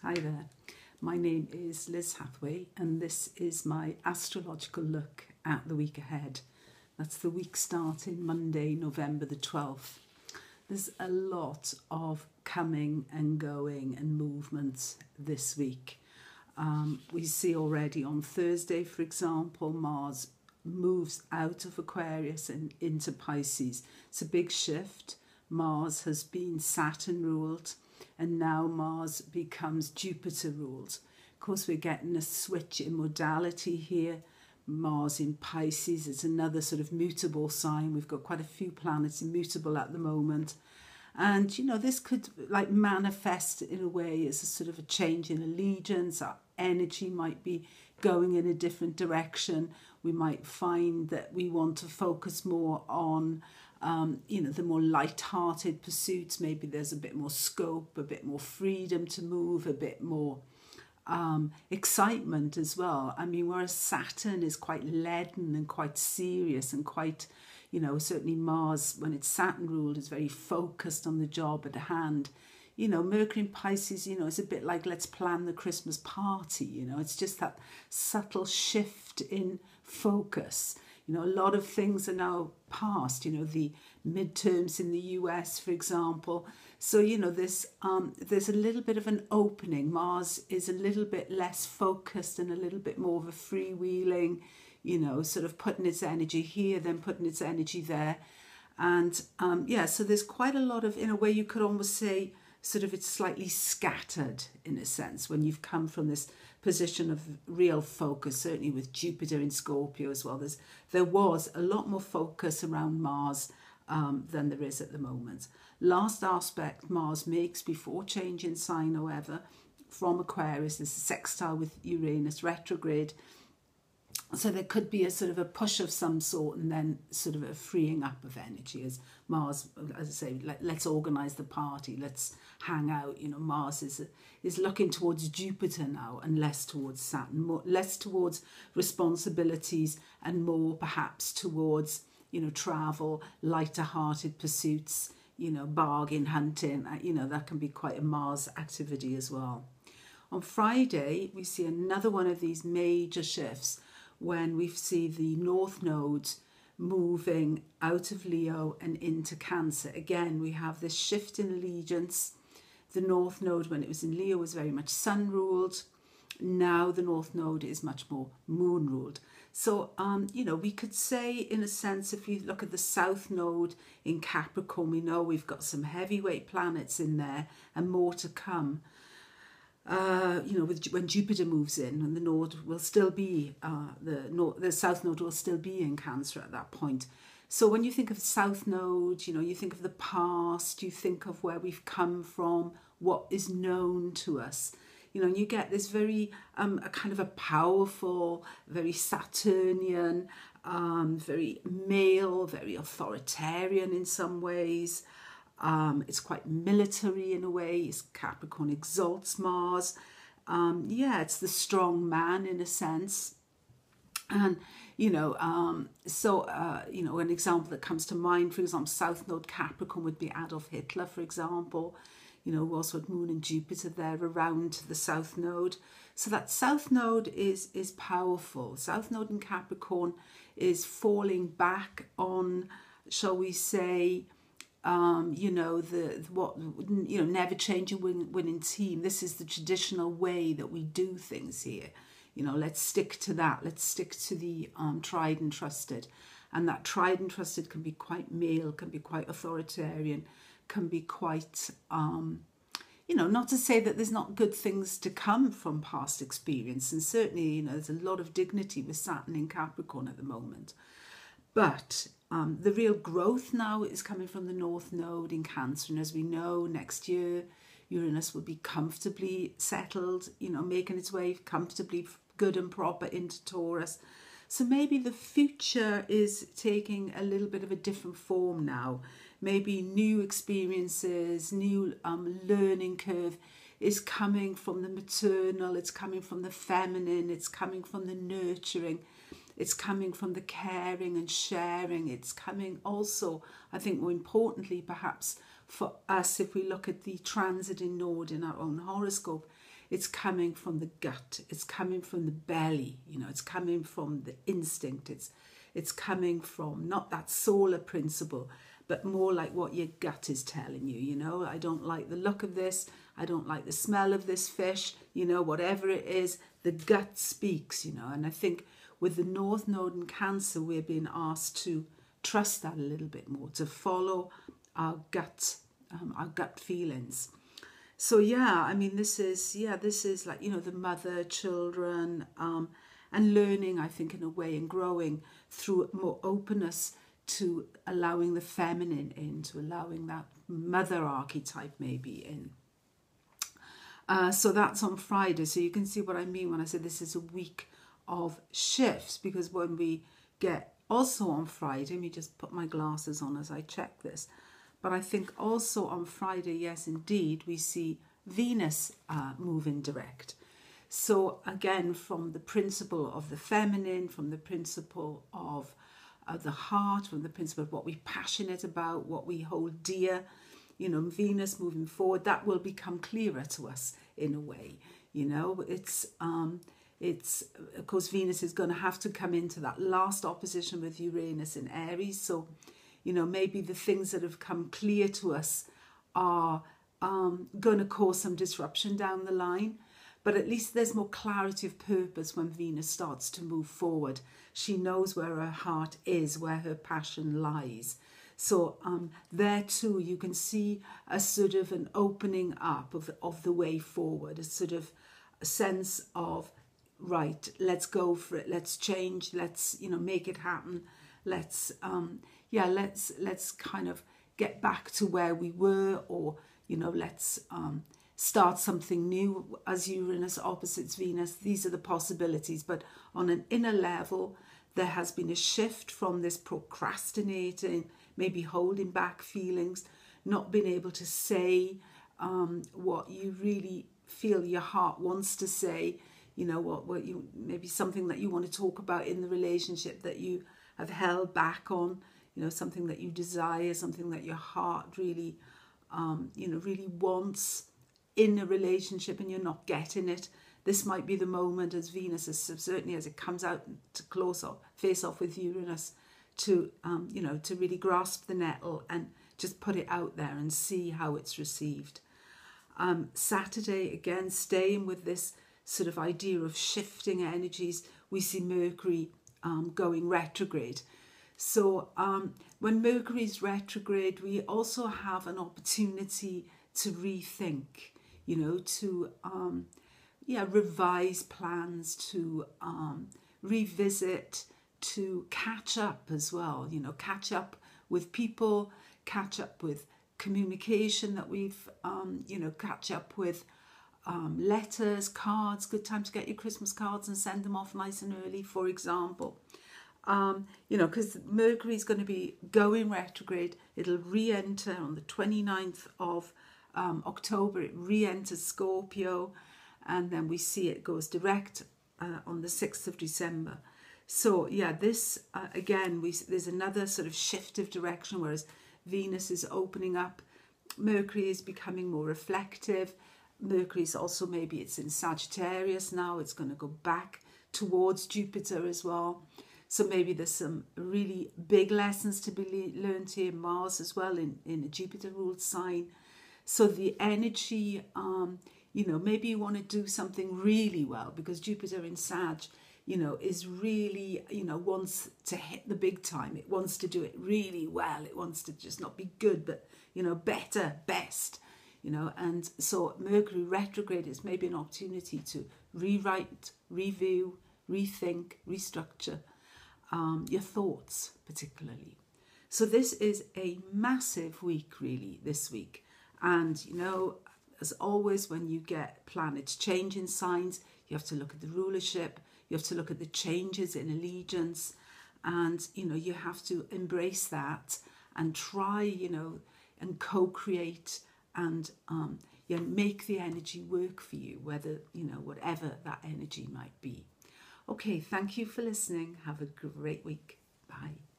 Hi there, my name is Liz Hathway and this is my astrological look at the week ahead. That's the week starting Monday, November the 12th. There's a lot of coming and going and movements this week. We see already on Thursday, for example, Mars moves out of Aquarius and into Pisces. It's a big shift. Mars has been Saturn ruled and now Mars becomes Jupiter ruled. Of course, we're getting a switch in modality here. Mars in Pisces is another sort of mutable sign. We've got quite a few planets immutable at the moment. And, you know, this could like manifest in a way as a sort of a change in allegiance. Our energy might be going in a different direction. We might find that we want to focus more on, the more light-hearted pursuits. Maybe there's a bit more scope, a bit more freedom to move, a bit more excitement as well. I mean, whereas Saturn is quite leaden and quite serious and quite, certainly Mars, when it's Saturn ruled, is very focused on the job at hand. Mercury in Pisces, is a bit like, let's plan the Christmas party. It's just that subtle shift in focus. A lot of things are now past, the midterms in the US, for example. So, there's a little bit of an opening. Mars is a little bit less focused and a little bit more of a freewheeling, sort of putting its energy here, then putting its energy there. And so there's quite a lot of, in a way you could almost say, sort of it's slightly scattered in a sense when you've come from this position of real focus, certainly with Jupiter in Scorpio as well. There was a lot more focus around Mars than there is at the moment. Last aspect Mars makes before changing sign, however, from Aquarius is a sextile with Uranus retrograde. So there could be a sort of a push of some sort and then sort of a freeing up of energy as Mars, as I say, let's organise the party, let's hang out. Mars is looking towards Jupiter now and less towards Saturn, less towards responsibilities and more perhaps towards, travel, lighter-hearted pursuits, bargain hunting. That can be quite a Mars activity as well. On Friday, we see another one of these major shifts when we see the North Node moving out of Leo and into Cancer. Again, we have this shift in allegiance. The North Node, when it was in Leo, was very much Sun-ruled. Now the North Node is much more Moon-ruled. So, we could say, in a sense, if we look at the South Node in Capricorn, we know we've got some heavyweight planets in there and more to come. When Jupiter moves in, and the node will still be the South Node will still be in Cancer at that point. So when you think of South Node, you think of the past, you think of where we've come from, what is known to us. And you get this very a kind of a powerful, very Saturnian, very male, very authoritarian in some ways. It's quite military in a way. Capricorn exalts Mars. It's the strong man in a sense. And, an example that comes to mind, for example, South Node Capricorn would be Adolf Hitler, for example. We also had Moon and Jupiter there around the South Node. So that South Node is powerful. South Node in Capricorn is falling back on, shall we say, never change a winning team. This is the traditional way that we do things here. Let's stick to that. Let's stick to the tried and trusted. And that tried and trusted can be quite male, can be quite authoritarian, can be quite, not to say that there's not good things to come from past experience. And certainly, there's a lot of dignity with Saturn in Capricorn at the moment. But the real growth now is coming from the North Node in Cancer. And as we know, next year, Uranus will be comfortably settled, making its way comfortably good and proper into Taurus. So maybe the future is taking a little bit of a different form now. Maybe new experiences, new learning curve is coming from the maternal, it's coming from the feminine, it's coming from the nurturing. It's coming from the caring and sharing. It's coming also, I think more importantly perhaps for us, if we look at the transiting node in our own horoscope, it's coming from the gut, it's coming from the belly, you know, it's coming from the instinct, it's coming from not that solar principle, but more like what your gut is telling you, you know. I don't like the look of this, I don't like the smell of this fish, you know, whatever it is, the gut speaks, you know. And I think with the North Node in Cancer, we're being asked to trust that a little bit more, to follow our gut feelings. So yeah, I mean, this is like, you know, the mother, children, and learning, I think, in a way, and growing through more openness to allowing the feminine in, to allowing that mother archetype maybe in. So that's on Friday. So you can see what I mean when I say this is a week of shifts, because when we get also on Friday, let me just put my glasses on as I check this, but I think also on Friday, yes, indeed, we see Venus moving direct. So again, from the principle of the feminine, from the principle of the heart, from the principle of what we're passionate about, what we hold dear, you know, Venus moving forward, that will become clearer to us in a way. You know, it's of course, Venus is going to have to come into that last opposition with Uranus in Aries. So, you know, maybe the things that have come clear to us are going to cause some disruption down the line. But at least there's more clarity of purpose when Venus starts to move forward. She knows where her heart is, where her passion lies. So there too, you can see a sort of an opening up of the way forward, a sort of a sense of, right, let's go for it, let's change, let's, you know, make it happen. Let's kind of get back to where we were, or, you know, let's start something new. As Uranus opposites Venus, these are the possibilities. But on an inner level, there has been a shift from this procrastinating, maybe holding back feelings, not being able to say what you really feel your heart wants to say, you know, what you, maybe something that you want to talk about in the relationship that you have held back on, you know, something that you desire, something that your heart really, you know, really wants in a relationship and you're not getting it. This might be the moment, as Venus is certainly as it comes out to face off with Uranus, to you know, to really grasp the nettle and just put it out there and see how it's received. Saturday, again, staying with this sort of idea of shifting energies, we see Mercury going retrograde. So when Mercury is retrograde, we also have an opportunity to rethink, you know, to revise plans, to revisit, to catch up as well, you know, catch up with people, catch up with communication that we've, you know, catch up with letters, cards. Good time to get your Christmas cards and send them off nice and early, for example. You know, because Mercury is going to be going retrograde. It'll re-enter on the 29th of October. It re-enters Scorpio, and then we see it goes direct on the 6th of December. So yeah, this again, there's another sort of shift of direction, whereas Venus is opening up, Mercury is becoming more reflective. Mercury is also, maybe it's in Sagittarius now, it's going to go back towards Jupiter as well. So maybe there's some really big lessons to be learned here. Mars as well in a Jupiter-ruled sign. So the energy, you know, maybe you want to do something really well, because Jupiter in Sag, you know, is really, you know, wants to hit the big time. It wants to do it really well. It wants to just not be good, but, you know, better, best, you know. And so Mercury retrograde is maybe an opportunity to rewrite, review, rethink, restructure your thoughts particularly. So this is a massive week really this week. And, you know, as always, when you get planets changing signs, you have to look at the rulership, you have to look at the changes in allegiance, and, you know, you have to embrace that and try, you know, and co-create and make the energy work for you, whether, you know, whatever that energy might be. Okay, thank you for listening. Have a great week. Bye.